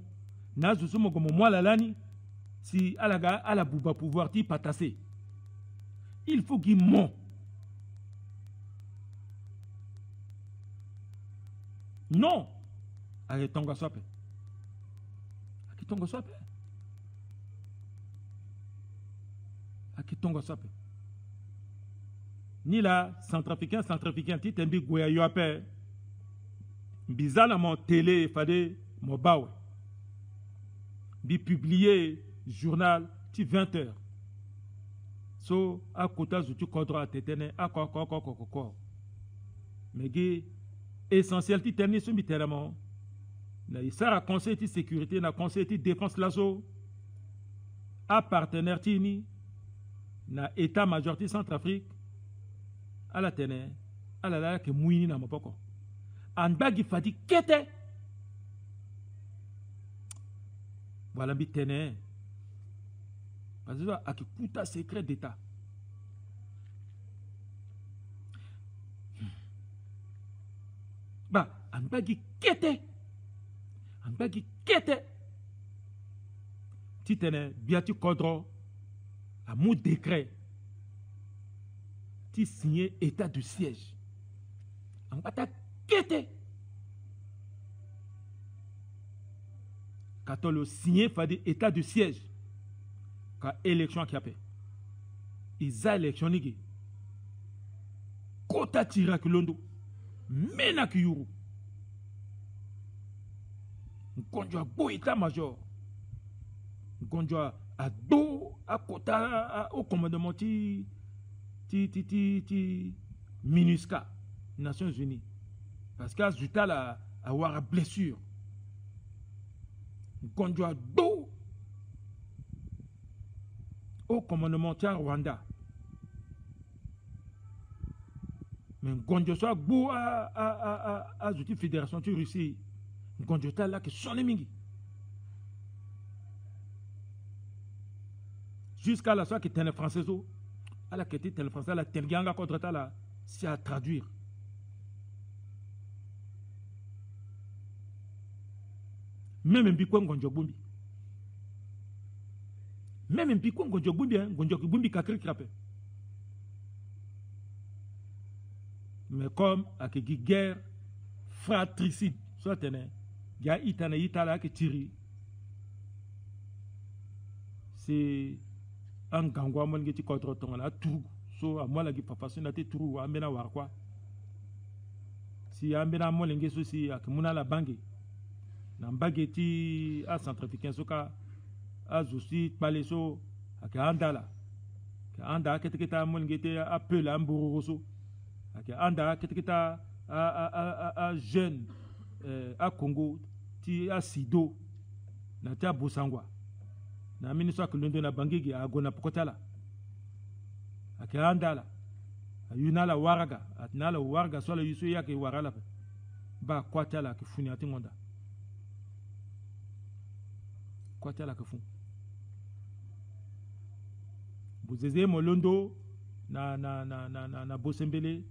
[SPEAKER 1] na zusumo comme moi la lani si ala buba pouvoir ti patasser il faut guimon non akitonga sope ni la centrafricain ti tembi goya yo ape bizala mon télé fade mo bawe bi publier journal ti 20h so a kota zutu kodra tetene akoko megi essentiel ti terni so biteramo na isara conseil ti sécurité na conseil ti défense laso a partenaire ti ni na état major ti Centrafrique ala tene ala la ke muini na mopoko andagi fadi kete voilà bitene parce que akikuta secret d'état ba ambagi kete titene biati kodro a mon décret ti signé état de siège ambata kete katolo signé fadi état de siège ka élection qui a fait isa élection nigi kota tira kilondo mena kiyuru nkonjwa bo état major nkonjwa a do a kota au commandement ti MINUSCA Nations Unies parce que azuta la avoir blessure nkonjwa do au commandement ti Rwanda mais ngonjo so gbo a zuti fédération ti Russie ngonjo ta la ke sonne mingi jusqu'à la soit que tene français so ala ke ti tene français la telganga contre ta la si à traduire même mbiko ngonjo bumbi même mbiko ngonjo bumbi kakri krape mais comme avec une guerre fratricide soit il y a itala qui tire c'est un gangwa mon qui contre ton la tout so à moi la qui papa so na te trou amena war quoi si amena mo lenge so si ak muna la bangi na mbageti a centrafricain so ka a zosi pale so ak andala ka anda keteketa mo lenge te appel amburu so ake anda keteketa a jeune a Congo ti a Sido na ti a Bosangwa na ministre akulondo na bangigi a gona pokotala ake anda la ayuna la waraga atina la waraga so la yusu yake warala ba kwatala ke funi ati ngonda kwatala ke funi buzeze molondo na Bosembele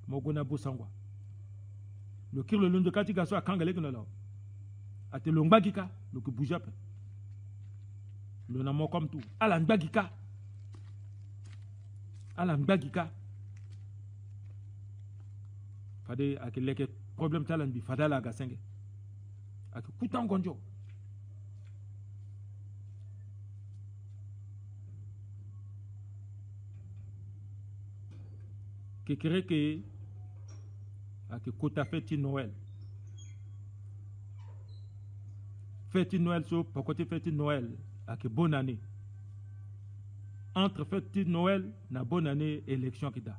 [SPEAKER 1] mogona Bosangwa le kir le londo kati gaso akangale ke no ate lo ngbagika lo ke bujape lo na mo comme tout ala ngbagika fade ake leke problème talan bi fadala ga senge ake kutan gonjo kekere ke ake kota feti Noël so pokote feti Noël ake bonne année entre feti Noël na bonne année élection kita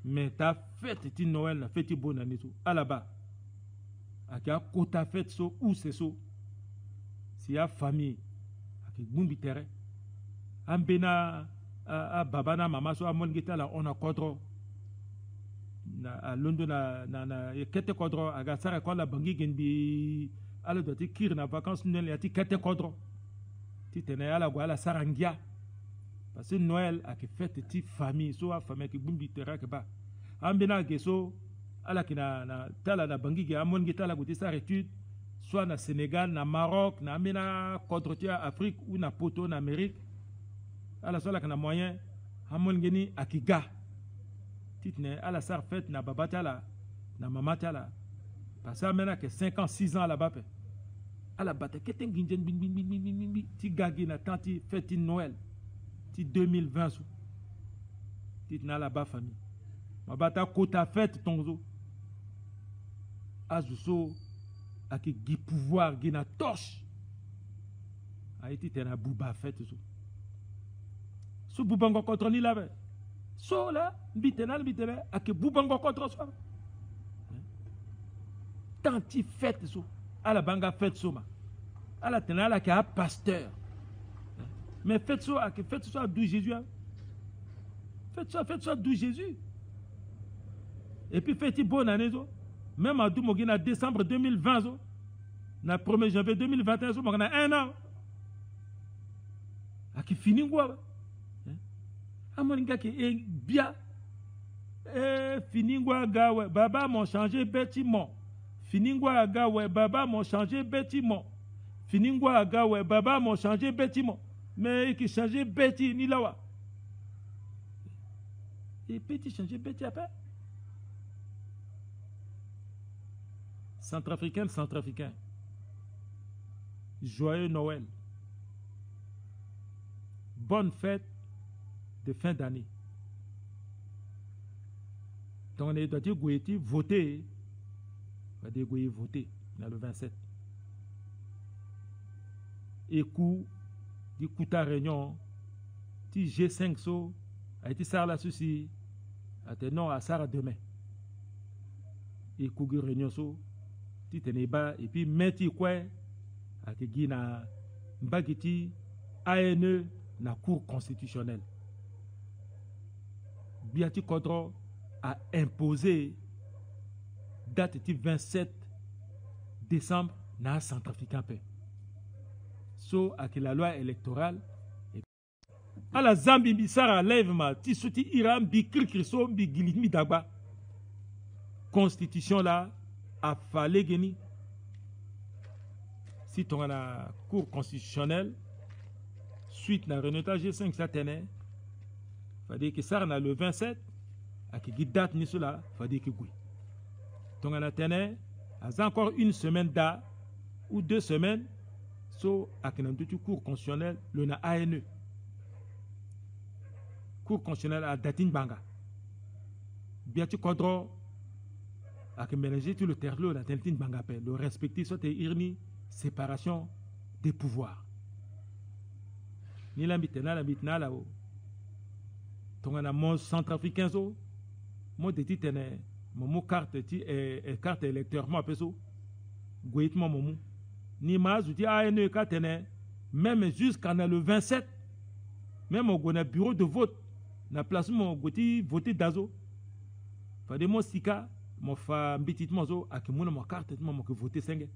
[SPEAKER 1] mais ta fête ti Noël na feti bonne année so alaba ake a kota fête so où c'est so si a famille ake gbumbi tere ambena a baba na mama so amon gita la on a kodro na a londo na kete kodro aga sara ko la bangi genbi ala do ti kir na vacances nel ya ti kete kodro ti tene ala go ala sarangia parce que Noël a ke fête ti famille so a famille ki bumbi tera ke ba ambena ke so ala ki na tala na bangi ge amon gita la go ti sara étude soit na Sénégal na Maroc na amena kodro ti Afrique ou na poto na Amérique ala sola kana moyen hamon geni akiga titne ala sar fête na baba tala na mama tala parce amena que 5 ans 6 ans là-bas ala bata keten ginjen bin ti gagi na tanti fête Noël ti 2020 sou titna là-bas famille mabata kota fête tonzo azuso aki gi pouvoir gi na torche a été tena buba fête sou so bubango contre ni labe so la bitena ake bubango contre so tanti fête so ala banga fête so ma ala tena ala ke a pasteur mais fête so ake fête so d'où Jésus fête so d'où Jésus et puis fête bonne année so même à dou mogina décembre 2020 so na 1er janvier 2021 so mogina 1 an ake fini ngwa amoninga ke bia finingwa gawe baba m'ont changé bêtiment finingwa gawe baba m'ont changé bêtiment finingwa gawe baba m'ont changé bêtiment mais qui changé bêti ni lawa et petit changer bêti après centrafricain joyeux Noël, bonne fête de fin d'année. Donc on doit dire voter, on va dire voter dans le 27. Et coup, du coup ta réunion, ti G5 so, a été ça la souci, a été non à ça demain. Et coup réunion so, ti teneba et puis metti quoi, a été gina mbagiti ANE na cour constitutionnelle. Biati Kodro a imposé date du 27 décembre na Centrafricain paix. So avec la loi électorale à la Zambie bisara lèvement ti souti Iran bi kirkriso bi gilimi dagba constitution là a fallu geni si ton la cour constitutionnelle suite na renota G5 ça tenait fallait que ça na le 27 à qui date ni cela fallait que oui ton a tenait à encore une semaine da ou 2 semaines so à que dans tout cour constitutionnel le na ANE cour constitutionnelle à datin banga bien tu Kodro à que mélanger tout le terreau la datin banga le respecter soit irni séparation des pouvoirs ni la mitena la mitna là-haut tongana mon centrafricain so mo de ti tene mo carte ti carte électeur mo apeso goit mo mo ni ma zuti ANE ka tene même jusqu'en le 27 même au gona bureau de vote na place mo goti voter dazo fa de mo sika mo fa mbitit mo zo akimuna mo carte mo que voter senge.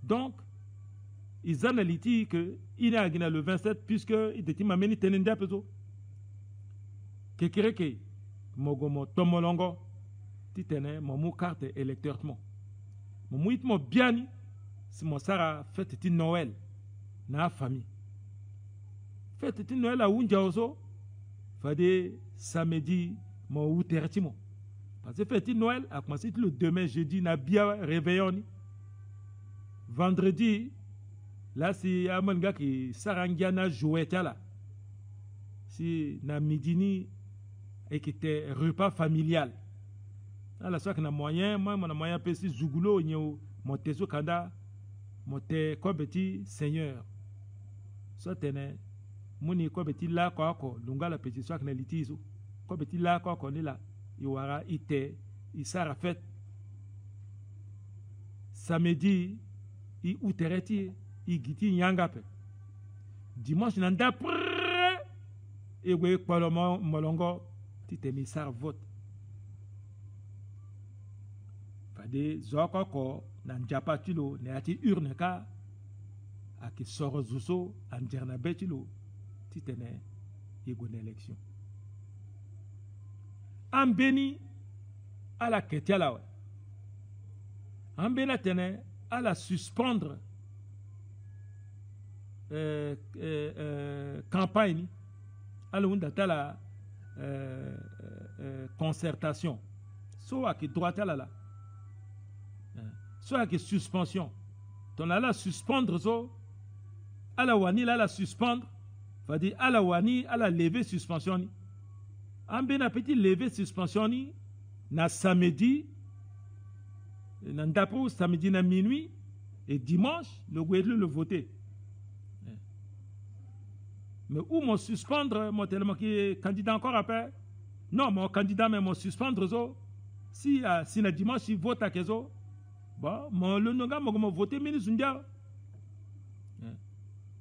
[SPEAKER 1] Donc ils analysent que il a gagné le 27 puisque il était mameni tenende apeso kekereke mogomo tomolongo titene momu carte électeur mo momu itmo biani si mo sara fête ti Noël na famille fête ti Noël a unja oso fade samedi mo uterti mo parce que fête ti Noël a commencé le demain jeudi na bia réveillon ni vendredi là si amanga ki sarangia na joueta là si na midini et qui était repas familial. À la soirée, moyen, moi, mon moyen petit zugulo, mon teso kanda, mon te quoi petit seigneur. Soit tene, moni quoi petit la quoi quoi, lunga la petit soirée na litizo, quoi petit la quoi quoi ni là, iwara ite, isara fête. Samedi, i utereti, i giti nyangape. Dimanche nanda prrrr, et we palomo molongo. Tite misar vote fade zoko ko na njapa tilo ne ati urne ka aki soro zuso anjerna betilo titene igone élection ambeni ala ketiala wa ambena tene ala suspendre campagne ala unda tala concertation soit qui droite là soit qui suspension ton ala suspendre so ala wani la suspendre va dire ala wani ala lever suspension ni ambena petit lever suspension ni na samedi na ndapo samedi na minuit et dimanche le gouvernement le voter. Mais où mon suspendre, mon tellement qui est candidat encore après? Non, mon candidat, mais mon suspendre, si le dimanche, il vote à Kezo, bon, le noga, mon voter, ministre Ndia.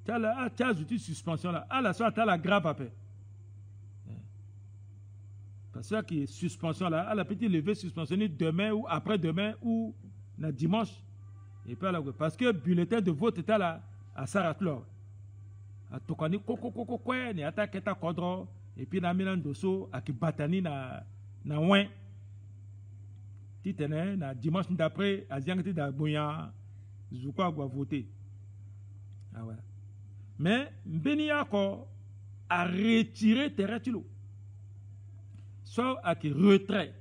[SPEAKER 1] Tu as une suspension là. À la soirée, tu as la grave après. Parce que suspension là, à la petite levée suspension demain ou après-demain ou le dimanche. Et puis, parce que le bulletin de vote était là à Saratlor. A tokani koko kwe ni ata keta kodro et puis na milan doso aki batani na wen titene na dimanche d'après aziangti da boya zukwa gwa voter. Ah ouais. Mais mbeni yako a retiré teretilo soit aki retrait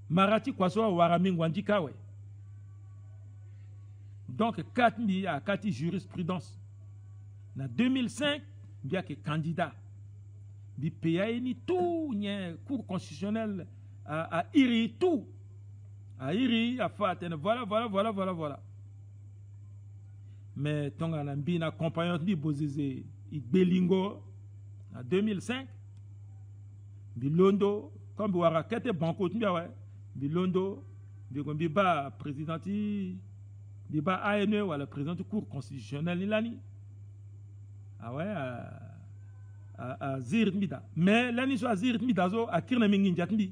[SPEAKER 1] marati kwa so warami ngwandika we. Donc 4 à 4 jurisprudence. En 2005, bien que candidat, il paye ni tout, ni cour constitutionnel à Iri tout, à Iri à Faten, voilà. Mais tant qu'on a bien accompagné ni Bozizé, il Belingo en 2005, Bilondo, comme vous avez raquette banco, Bilondo, Biba président, Biba ANE ou le président du cour constitutionnel ni. Ah ouais, à Ziritmida. Mais l'année soit Ziritmida, à Kirnaminginjatmi.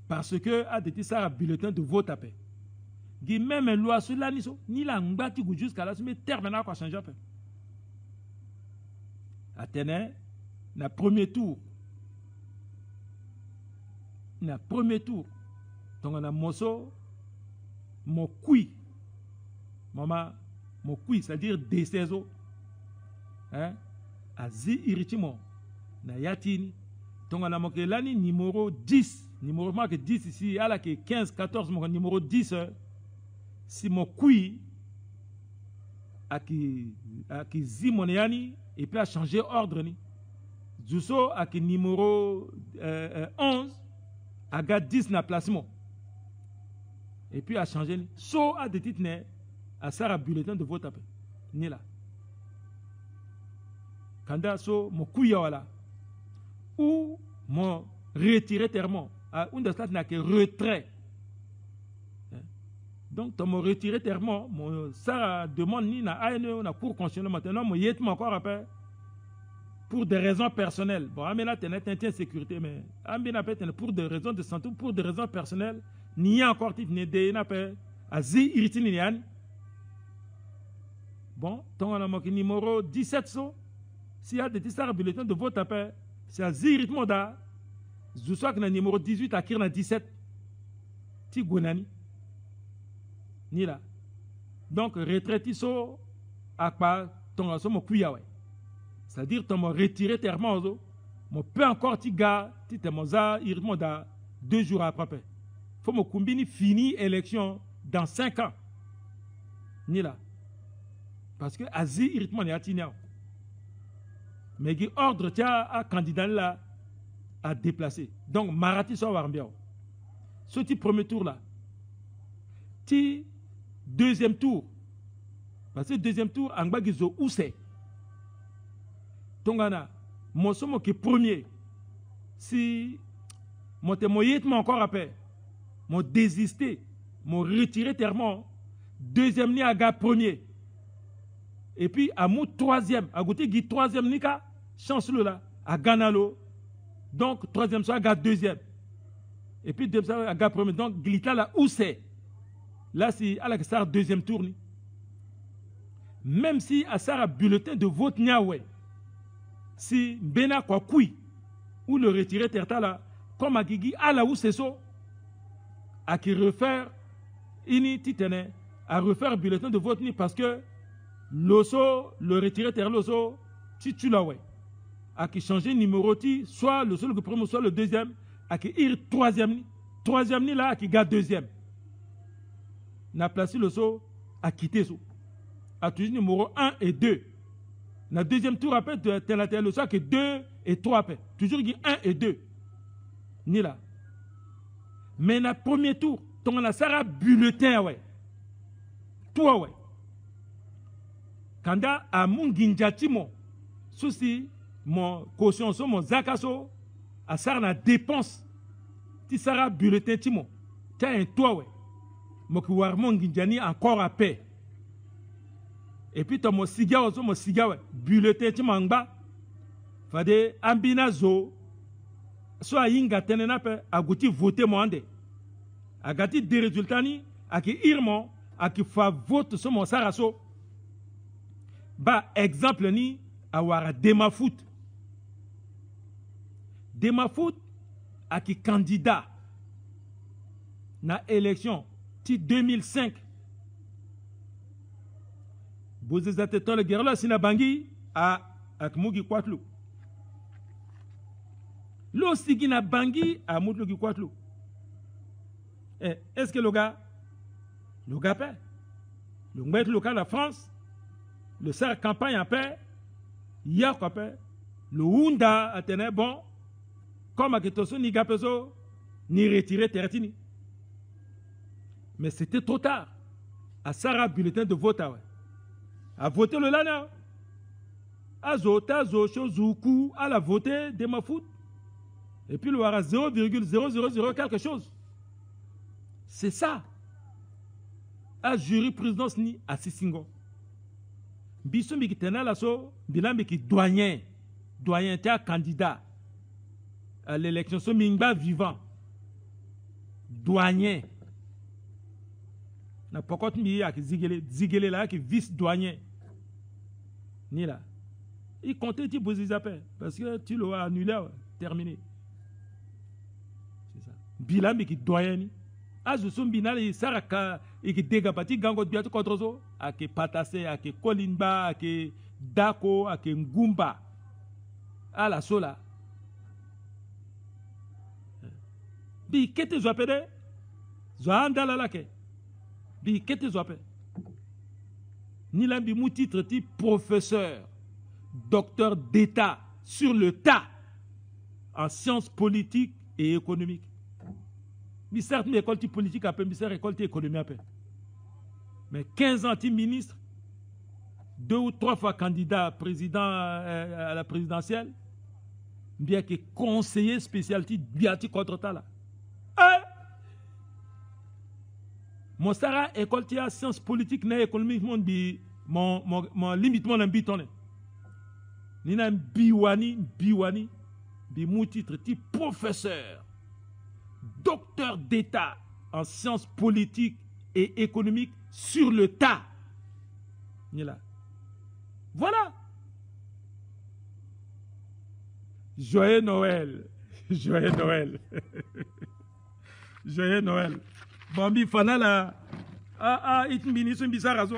[SPEAKER 1] Parce que, à des ça, bulletin de vote à paix. Même une loi sur l'année, ni la ngati jusqu'à la semaine, terminale quoi changer à paix. Athénée, na premier tour. Donc on a mosso, mon kui. Maman, mon kui, c'est-à-dire des saisons. Azi iritimo na yatini tonga na mokelani numéro 10 numéro marque 10 ici à la 15 14 mon numéro 10 si mon kui aki zimoneyani et puis a changé ordre ni Zuso aki numéro 11 aga 10 na placement et puis a changé ni so a de titre ne a sara bulletin de vote ni là. Kanda so mokuya wala ou mon retiré termo. Un de ça n'a que retrait. Donc, tu me retiré termo, ça demande ni na ANE, na cour constitutionnelle maintenant, moi y est encore après. Pour des raisons personnelles. Bon, amena tenait sécurité, mais amena pour des raisons de santé, pour des raisons personnelles, ni encore ti ne de na pe azi iritini nian. Bon, ton on a marqué numéro 17 so. S'il y a des tisards bulletins de vote après, c'est azi iritmo da. Je sais que le numéro 18 a kirna 17. Ti gonani. Ni là. Donc retraite so akpa ton aso mo kuyawe. C'est-à-dire, tu m'as retiré terment, je peux encore te gars, tu t'es moza, il remonte 2 jours après. Faut me combiner fini élection dans 5 ans. Ni là. Parce que Asie, il remonte à Tignan. Mais il ordre à candidat là à déplacer. Donc, Marati soit Warmbia. Ce petit premier tour là. Ti deuxième tour. Parce que deuxième tour, en bas, ils ont où c'est. Tongana, mon somme qui est premier, si mon témoignage encore après, mon désisté, mon retiré terment, deuxième ni à gars premier, et puis à mon troisième, à goûter qui troisième ni ka, chance là, à Ganalo, donc troisième soit à gars deuxième, et puis deuxième soit à gars premier, donc glita là où c'est, là c'est à la star deuxième tour ni, même si à ça bulletin de vote niawe. Si Bena kwa kui ou le retirer terta là, comme à Gigi, à la où c'est ça, à qui refaire, ini titene, à refaire bulletin de vote ni parce que l'osso, le retirer terta l'osso, tu l'as ouais. À qui changer numéro ti, soit le seul que premier, soit le deuxième, à qui ir troisième ni là, à qui garde deuxième. N'a placé l'osso, à quitter ça. À toujours numéro 1 et 2. Dans le deuxième tour, après, tu as le soir que 2 et 3 après. Toujours il y a 1 et 2. Ni là. Mais dans le premier tour, tu as ça bulletin, ouais. Toi, ouais. Quand tu as mon ginjatimo, souci, mon caution, mon zakaso, à ça, la dépense, tu seras bulletin, timo. Tu as un toi, ouais. Mon ginjani encore à paix. Et puis, tu as mon cigare, bulletin, tu m'en bas. Fade, ambina zo, soit yinga tenenape, a gouti voter moande. A gati des résultats ni, a ki irmon, a ki fa vote sur mon saraso. Ba, exemple ni, a wara Dema Foot. Dema Foot, a ki candidat, na élection, ti 2005. Bozezate tole gerla sinabangi a akmugi kwatlu. Lo sigi na bangi a mutlugi kwatlu. Est-ce que le gars paie? Le gars local la France, le serre campagne à paix, hier quoi paix, le Hunda a tenu bon, comme à Ketoso ni gapeso, ni retiré tertini. Mais c'était trop tard. À Sarah bulletin de vote, ouais. À voter le lana. À zota, zocho, zoukou, à la voter de ma foot. Et puis le aura 0,000 quelque chose. C'est ça. À jurisprudence ni à Sisingo. Bissou mi qui tenait la so, bilan mi qui doyen t'es candidat à l'élection, so mingba vivant. Douanier. Na pokot mi a qui zigele là qui vice douanier. Ni là. Il comptait tu poser appels parce que tu l'as annulé, terminé. C'est ça. Bilan mi qui doyen ni. Azu sumbinal i saraka i qui dégabati gango biatu contre so a qui patase a qui kolimba a qui dako a qui ngumba à la sola. Bi kete zo apede zo andala la ke bi kete zo apede ni lambi mou titre ti professeur docteur d'état sur le tas en sciences politiques et économiques. Mais certes, mais école politique après, mais certes, école économie après. Mais 15 ans, ministre, 2 ou 3 fois candidat président à la présidentielle, bien que conseiller spécialité biati contre ta là. Eh? Mon Sarah école tia sciences politiques na économique mon bi mon limite mon ambitone. Ni na biwani bi mon titre ti professeur docteur d'état en sciences politiques et économiques sur le tas. Ni là. Voilà. Joyeux Noël. Joyeux Noël. Joyeux Noël. Bambi fanala. Itmbini sun bisarazo.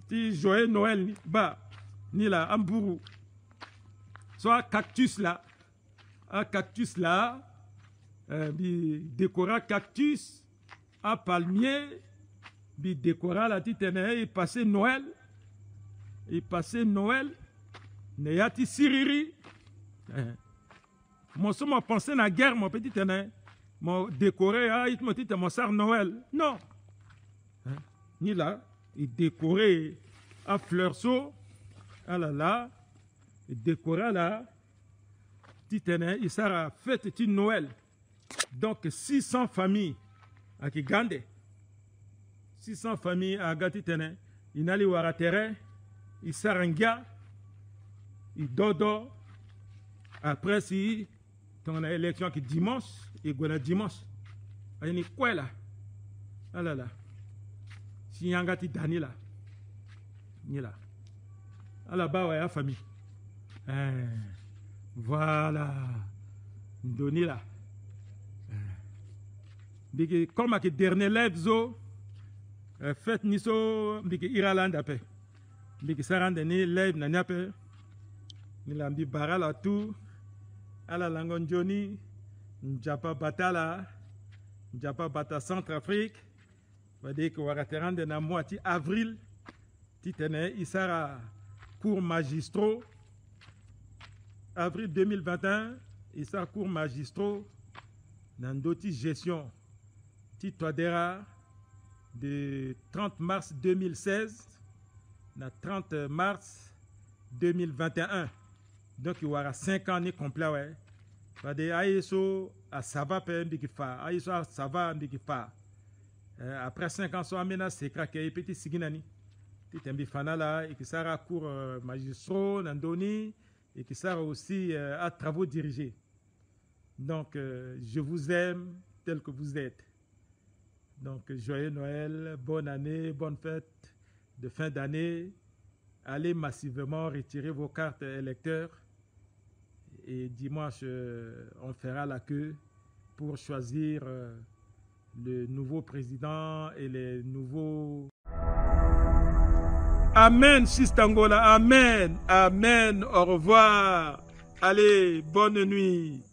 [SPEAKER 1] Ti joyeux Noël ni ba ni la amburu. Soit cactus là. Un cactus là. Bi décora cactus. Un palmier. Bi décora la titene. Il passait Noël. Il passait Noël. Neyati siriri. Mon somme pensé na guerre, mon petit ténè. Mon décoré, il m'a dit mon sar Noël. Non. Ni là, il décoré à fleurceau. Ah là là. Il décoré là. Petit ténè, il sera fête de Noël. Donc 600 familles à Kigande. 600 familles à Gati ténè. Il n'allait voir terrain. Il sarangia. Il dodo. Après, si on a élection qui dimanche, et voilà dimanche. Il y a quoi là? Ah là là. Si y a un gars qui dani là. Ni là. Ah là-bas, ouais, la famille. Voilà. Doni là. Comme à que dernier lève zo, fête ni so, big Irlande après. Big sarande ni lève na niape. Ni lambi barala tout. Ala langon Johnny. Njapa batala. Njapa bata Centrafrique. Va dire que waraterande na moitié avril. Titene isara cours magistraux. Avril 2021. Isara cours magistraux. Nandoti gestion. Titoadera de 30 mars 2016 na 30 mars 2021. Donc il y aura 5 ans complet ouais. Va dire aiso à sava pe ndikifa, aiso à sava ndikifa. Après 5 ans so amena c'est craqué petit siginani. Titembi fanala et qui sera cours magistraux nandoni et qui sera aussi à travaux dirigés. Donc je vous aime tel que vous êtes. Donc joyeux Noël, bonne année, bonne fête de fin d'année. Allez massivement retirer vos cartes électeurs. Et dimanche, on fera la queue pour choisir le nouveau président et les nouveaux... Amen, Sistangola. Amen. Amen. Au revoir. Allez, bonne nuit.